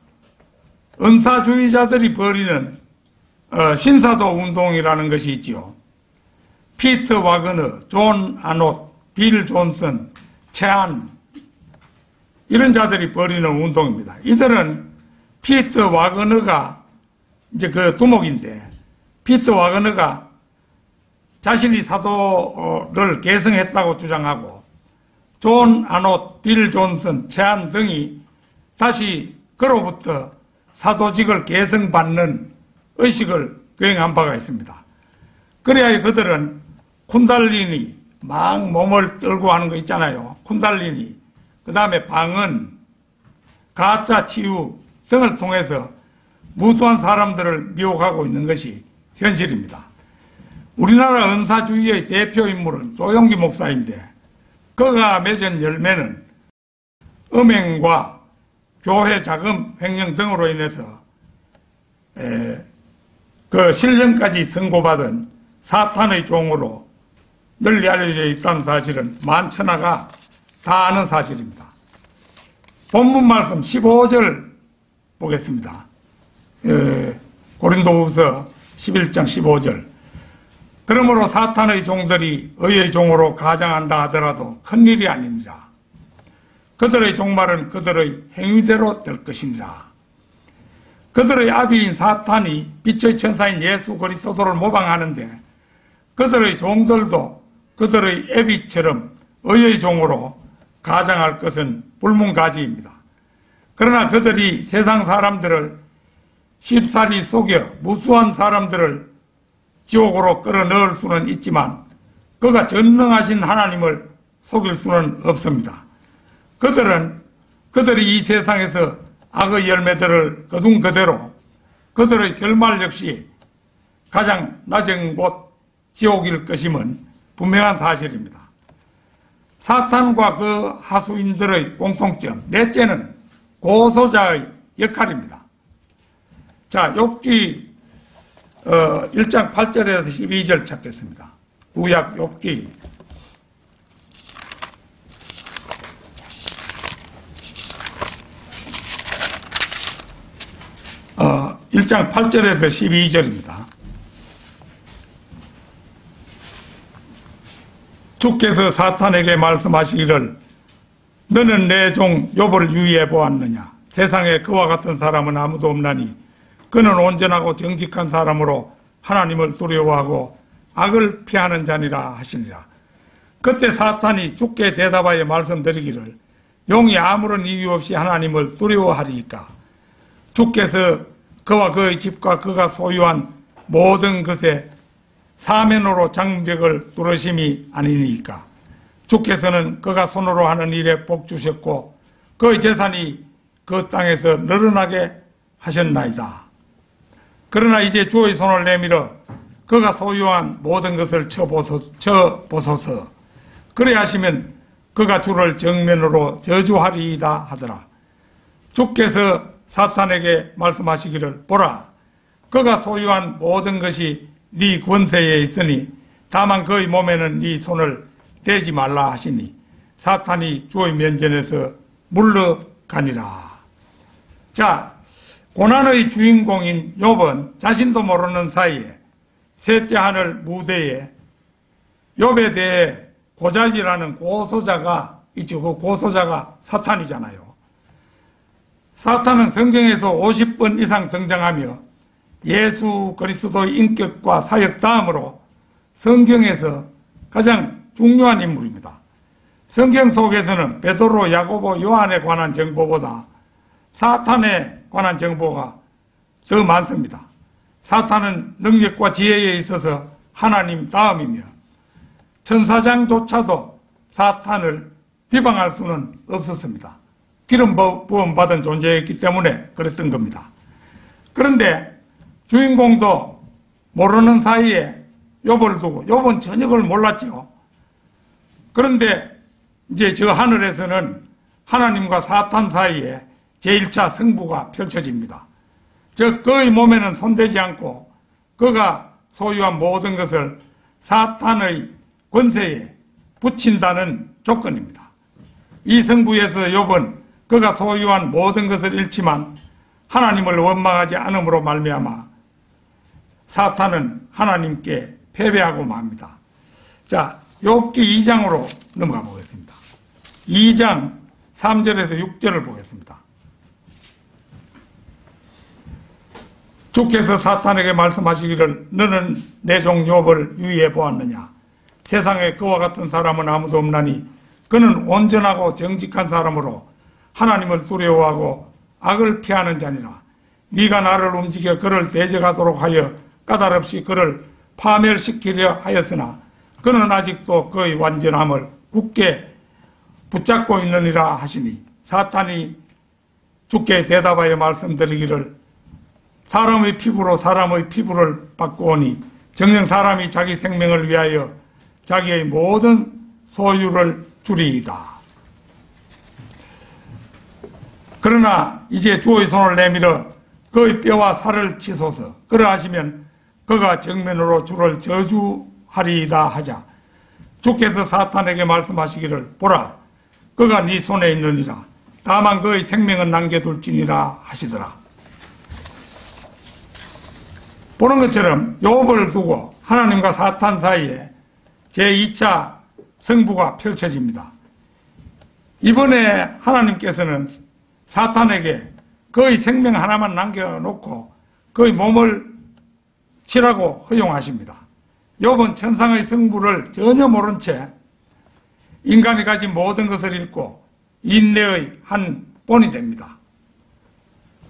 은사주의자들이 벌이는 신사도 운동이라는 것이 있지요. 피터 와그너, 존 아노트, 빌 존슨, 채안 이런 자들이 벌이는 운동입니다. 이들은 피터 와그너가 이제 그 두목인데, 피터 와그너가 자신이 사도를 계승했다고 주장하고 존 아노트, 빌 존슨, 채안 등이 다시 그로부터 사도직을 계승받는 의식을 거행한 바가 있습니다. 그래야 그들은 쿤달리니, 막 몸을 떨고 하는 거 있잖아요. 쿤달리니, 그 다음에 방언, 가짜 치유 등을 통해서 무수한 사람들을 미혹하고 있는 것이 현실입니다. 우리나라 은사주의의 대표 인물은 조용기 목사인데, 그가 맺은 열매는 음행과 교회 자금 횡령 등으로 인해서 그 실형까지 선고받은 사탄의 종으로 널리 알려져 있다는 사실은 만천하가 다 아는 사실입니다. 본문 말씀 15절 보겠습니다. 고린도후서 11장 15절. 그러므로 사탄의 종들이 의의 종으로 가장한다 하더라도 큰일이 아니니라. 그들의 종말은 그들의 행위대로 될 것이니라. 그들의 아비인 사탄이 빛의 천사인 예수 그리스도를 모방하는데 그들의 종들도 그들의 애비처럼 의의 종으로 가장할 것은 불문가지입니다. 그러나 그들이 세상 사람들을 쉽사리 속여 무수한 사람들을 지옥으로 끌어넣을 수는 있지만 그가 전능하신 하나님을 속일 수는 없습니다. 그들이 이 세상에서 악의 열매들을 거둔 그대로 그들의 결말 역시 가장 낮은 곳 지옥일 것임은 분명한 사실입니다. 사탄과 그 하수인들의 공통점, 넷째는 고소자의 역할입니다. 자, 욥기 1장 8절에서 12절 찾겠습니다. 구약 욥기 1장 8절에서 12절입니다. 주께서 사탄에게 말씀하시기를 너는 내 종 욥을 유의해 보았느냐. 세상에 그와 같은 사람은 아무도 없나니 그는 온전하고 정직한 사람으로 하나님을 두려워하고 악을 피하는 자니라 하시니라. 그때 사탄이 주께 대답하여 말씀드리기를 용이 아무런 이유 없이 하나님을 두려워하리이까. 주께서 그와 그의 집과 그가 소유한 모든 것에 사면으로 장벽을 뚫으심이 아니니까. 주께서는 그가 손으로 하는 일에 복 주셨고 그의 재산이 그 땅에서 늘어나게 하셨나이다. 그러나 이제 주의 손을 내밀어 그가 소유한 모든 것을 쳐보소서. 그래 하시면 그가 주를 정면으로 저주하리이다 하더라. 주께서 사탄에게 말씀하시기를 보라, 그가 소유한 모든 것이 네 권세에 있으니 다만 그의 몸에는 네 손을 대지 말라 하시니 사탄이 주의 면전에서 물러가니라. 자, 고난의 주인공인 욥은 자신도 모르는 사이에 셋째 하늘 무대에 욥에 대해 고자지라는 고소자가 있죠. 그 고소자가 사탄이잖아요. 사탄은 성경에서 50번 이상 등장하며 예수 그리스도의 인격과 사역 다음으로 성경에서 가장 중요한 인물입니다. 성경 속에서는 베드로, 야고보, 요한에 관한 정보보다 사탄에 관한 정보가 더 많습니다. 사탄은 능력과 지혜에 있어서 하나님 다음이며 천사장조차도 사탄을 비방할 수는 없었습니다. 기름 부음 받은 존재였기 때문에 그랬던 겁니다. 그런데 주인공도 모르는 사이에 욥을 두고, 욥은 전혀 그걸 몰랐죠. 그런데 이제 저 하늘에서는 하나님과 사탄 사이에 제1차 승부가 펼쳐집니다. 즉 그의 몸에는 손대지 않고 그가 소유한 모든 것을 사탄의 권세에 붙인다는 조건입니다. 이 승부에서 욥은 그가 소유한 모든 것을 잃지만 하나님을 원망하지 않음으로 말미암아 사탄은 하나님께 패배하고 맙니다. 자, 욥기 2장으로 넘어가 보겠습니다. 2장 3절에서 6절을 보겠습니다. 주께서 사탄에게 말씀하시기를 너는 내 종 욥을 유의해 보았느냐. 세상에 그와 같은 사람은 아무도 없나니 그는 온전하고 정직한 사람으로 하나님을 두려워하고 악을 피하는 자니라. 네가 나를 움직여 그를 대적하도록 하여 까다롭이 그를 파멸시키려 하였으나 그는 아직도 그의 완전함을 굳게 붙잡고 있느니라 하시니 사탄이 주께 대답하여 말씀드리기를 사람의 피부로 사람의 피부를 바꾸오니 정녕 사람이 자기 생명을 위하여 자기의 모든 소유를 주리이다. 그러나 이제 주의 손을 내밀어 그의 뼈와 살을 치소서. 그러하시면 그가 정면으로 주를 저주하리이다 하자. 주께서 사탄에게 말씀하시기를 보라, 그가 네 손에 있느니라. 다만 그의 생명은 남겨둘지니라 하시더라. 보는 것처럼 욥을 두고 하나님과 사탄 사이에 제2차 승부가 펼쳐집니다. 이번에 하나님께서는 사탄에게 그의 생명 하나만 남겨놓고 그의 몸을 치라고 허용하십니다. 욥은 천상의 승부를 전혀 모른 채 인간이 가진 모든 것을 잃고 인내의 한 본이 됩니다.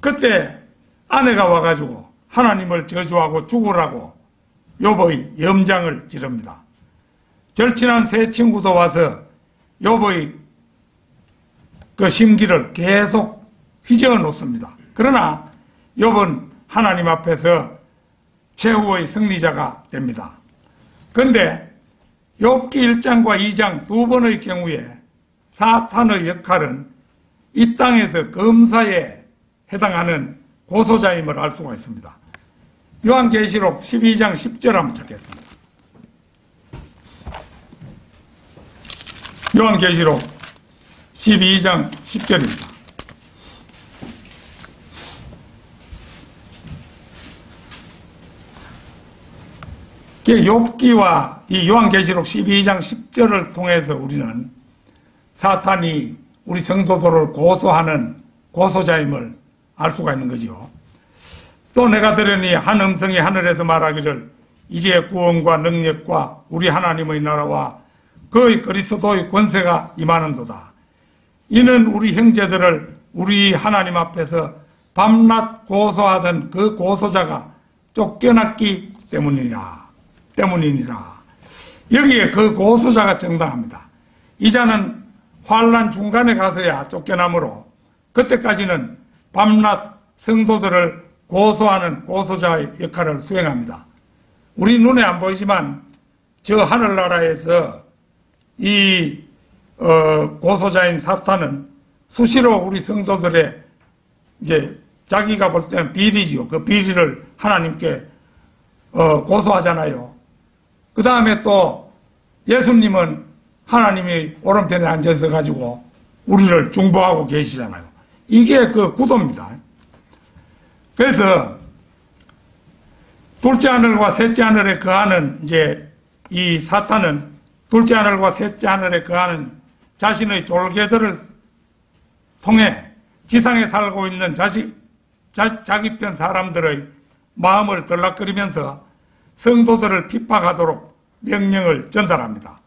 그때 아내가 와가지고 하나님을 저주하고 죽으라고 욥의 염장을 지릅니다. 절친한 세 친구도 와서 욥의 그 심기를 계속 휘저어 놓습니다. 그러나 욥은 하나님 앞에서 최후의 승리자가 됩니다. 그런데 욥기 1장과 2장 두 번의 경우에 사탄의 역할은 이 땅에서 검사에 해당하는 고소자임을 알 수가 있습니다. 요한계시록 12장 10절 한번 찾겠습니다. 요한계시록 12장 10절입니다. 욥기와 이 요한계시록 12장 10절을 통해서 우리는 사탄이 우리 성도들을 고소하는 고소자임을 알 수가 있는 거죠. 또 내가 들으니 한 음성이 하늘에서 말하기를 이제 구원과 능력과 우리 하나님의 나라와 그의 그리스도의 권세가 임하는도다. 이는 우리 형제들을 우리 하나님 앞에서 밤낮 고소하던 그 고소자가 쫓겨났기 때문이니라. 여기에 그 고소자가 정당합니다. 이자는 환난 중간에 가서야 쫓겨나므로 그때까지는 밤낮 성도들을 고소하는 고소자의 역할을 수행합니다. 우리 눈에 안 보이지만 저 하늘나라에서 이 고소자인 사탄은 수시로 우리 성도들의 이제 자기가 볼 때는 비리지요. 그 비리를 하나님께 고소하잖아요. 그 다음에 또 예수님은 하나님이 오른편에 앉아서 가지고 우리를 중보하고 계시잖아요. 이게 그 구도입니다. 그래서 둘째 하늘과 셋째 하늘에 거하는 이제 이 사탄은 둘째 하늘과 셋째 하늘에 거하는 자신의 졸개들을 통해 지상에 살고 있는 자기 편 사람들의 마음을 들락거리면서 성도들을 핍박하도록 명령을 전달합니다.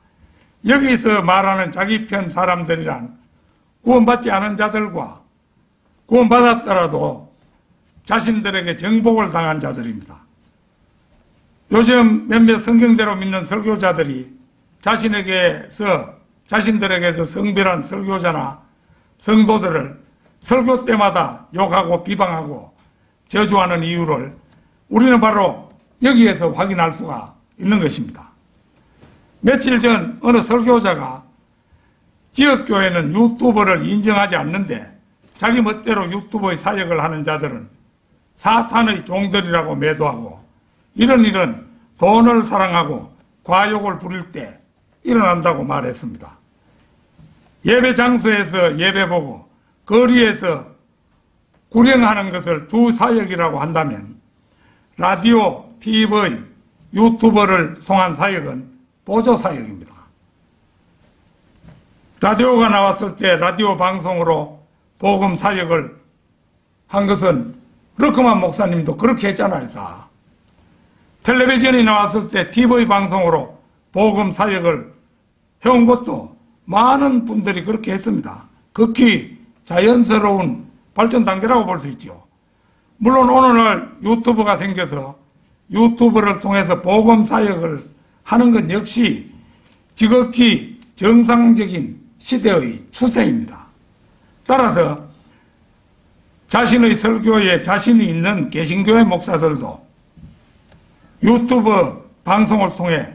여기서 말하는 자기 편 사람들이란 구원받지 않은 자들과 구원받았더라도 자신들에게 정복을 당한 자들입니다. 요즘 몇몇 성경대로 믿는 설교자들이 자신들에게서 성별한 설교자나 성도들을 설교 때마다 욕하고 비방하고 저주하는 이유를 우리는 바로 여기에서 확인할 수가 있는 것입니다. 며칠 전 어느 설교자가 지역교회는 유튜버를 인정하지 않는데 자기 멋대로 유튜버의 사역을 하는 자들은 사탄의 종들이라고 매도하고 이런 일은 돈을 사랑하고 과욕을 부릴 때 일어난다고 말했습니다. 예배 장소에서 예배 보고 거리에서 구령하는 것을 주 사역이라고 한다면 라디오, TV, 유튜버를 통한 사역은 보조 사역입니다. 라디오가 나왔을 때 라디오 방송으로 복음 사역을 한 것은 러크만 목사님도 그렇게 했잖아요. 다. 텔레비전이 나왔을 때 TV 방송으로 복음 사역을 해온 것도 많은 분들이 그렇게 했습니다. 극히 자연스러운 발전 단계라고 볼 수 있죠. 물론 오늘날 유튜브가 생겨서 유튜브를 통해서 복음 사역을 하는 것 역시 지극히 정상적인 시대의 추세입니다. 따라서 자신의 설교에 자신이 있는 개신교회 목사들도 유튜브 방송을 통해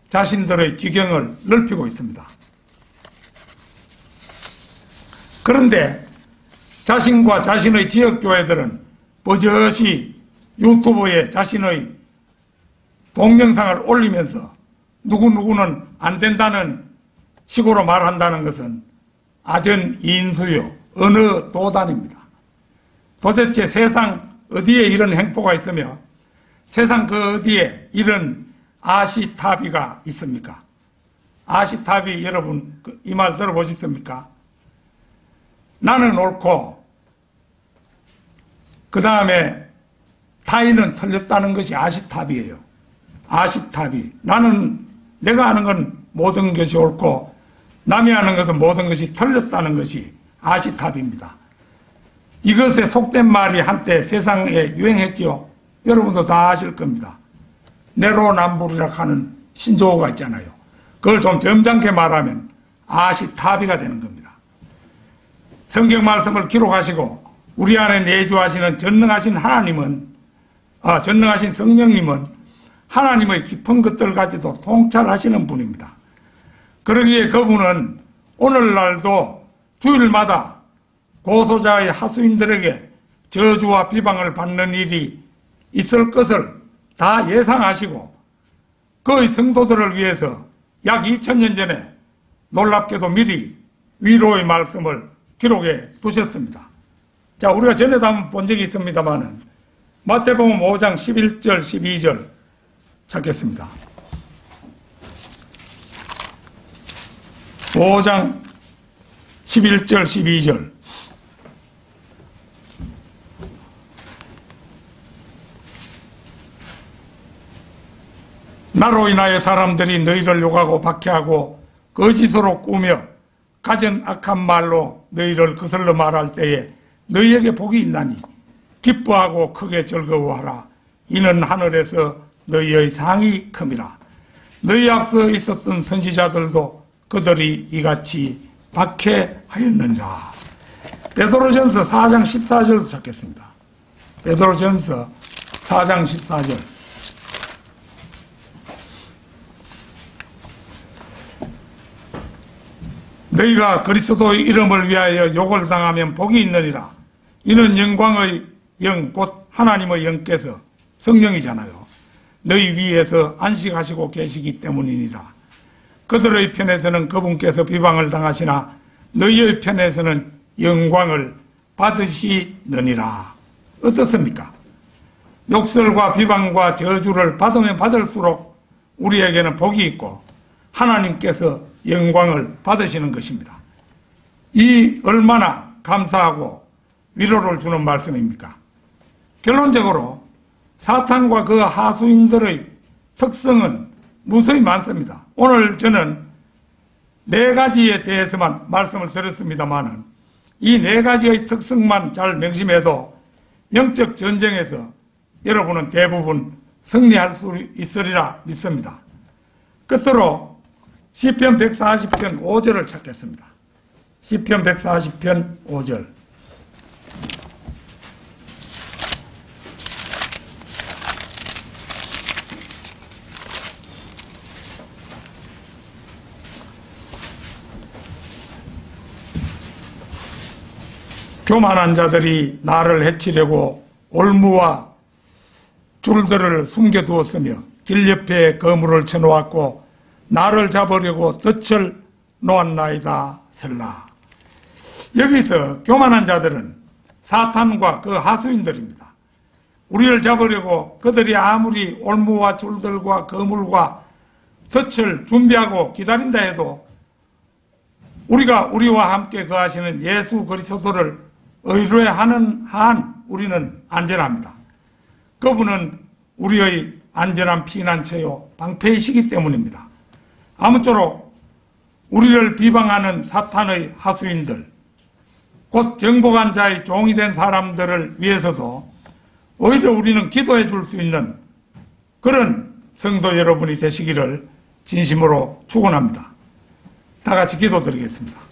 자신들의 지경을 넓히고 있습니다. 그런데 자신과 자신의 지역교회들은 버젓이 유튜브에 자신의 동영상을 올리면서 누구누구는 안 된다는 식으로 말한다는 것은 아전 인수요, 어느 도단입니다. 도대체 세상 어디에 이런 행포가 있으며 세상 그 어디에 이런 아시타비가 있습니까? 아시타비 여러분 이 말 들어보셨습니까? 나는 옳고 그 다음에 타인은 틀렸다는 것이 아시타비예요. 아시타비. 나는 내가 아는 건 모든 것이 옳고 남이 아는 것은 모든 것이 틀렸다는 것이 아시타비입니다. 이것에 속된 말이 한때 세상에 유행했지요. 여러분도 다 아실 겁니다. 내로남불이라 하는 신조어가 있잖아요. 그걸 좀 점잖게 말하면 아시타비가 되는 겁니다. 성경 말씀을 기록하시고 우리 안에 내주하시는 전능하신 전능하신 성령님은 하나님의 깊은 것들까지도 통찰하시는 분입니다. 그러기에 그분은 오늘날도 주일마다 고소자의 하수인들에게 저주와 비방을 받는 일이 있을 것을 다 예상하시고 그의 성도들을 위해서 약 2000년 전에 놀랍게도 미리 위로의 말씀을 기록해 두셨습니다. 자, 우리가 전에도 한번 본 적이 있습니다만은 마태복음 5장 11절 12절 찾겠습니다. 5장 11절 12절 나로 인하여 사람들이 너희를 욕하고 박해하고 거짓으로 꾸며 가진 악한 말로 너희를 거슬러 말할 때에 너희에게 복이 있나니 기뻐하고 크게 즐거워하라. 이는 하늘에서 너희의 상이 큼이라. 너희 앞서 있었던 선지자들도 그들이 이같이 박해하였느니라. 베드로전서 4장 14절도 찾겠습니다. 베드로전서 4장 14절 너희가 그리스도의 이름을 위하여 욕을 당하면 복이 있느니라. 이는 영광의 영 곧 하나님의 영께서 성령이잖아요. 너희 위에서 안식하시고 계시기 때문이니라. 그들의 편에서는 그분께서 비방을 당하시나 너희의 편에서는 영광을 받으시느니라. 어떻습니까? 욕설과 비방과 저주를 받으면 받을수록 우리에게는 복이 있고 하나님께서 영광을 받으시는 것입니다. 이 얼마나 감사하고 위로를 주는 말씀입니까? 결론적으로 사탄과 그 하수인들의 특성은 무수히 많습니다. 오늘 저는 4가지에 대해서만 말씀을 드렸습니다만은 이 4가지의 특성만 잘 명심해도 영적 전쟁에서 여러분은 대부분 승리할 수 있으리라 믿습니다. 끝으로 시편 140편 5절을 찾겠습니다. 시편 140편 5절 교만한 자들이 나를 해치려고 올무와 줄들을 숨겨두었으며 길 옆에 거물을 쳐놓았고 나를 잡으려고 덫을 놓았나이다. 셀라. 여기서 교만한 자들은 사탄과 그 하수인들입니다. 우리를 잡으려고 그들이 아무리 올무와 줄들과 거물과 덫을 준비하고 기다린다 해도 우리가 우리와 함께 거하시는 예수 그리스도를 의뢰하는 한 우리는 안전합니다. 그분은 우리의 안전한 피난처요 방패이시기 때문입니다. 아무쪼록 우리를 비방하는 사탄의 하수인들, 곧 정복한 자의 종이 된 사람들을 위해서도 오히려 우리는 기도해 줄 수 있는 그런 성도 여러분이 되시기를 진심으로 축원합니다. 다 같이 기도드리겠습니다.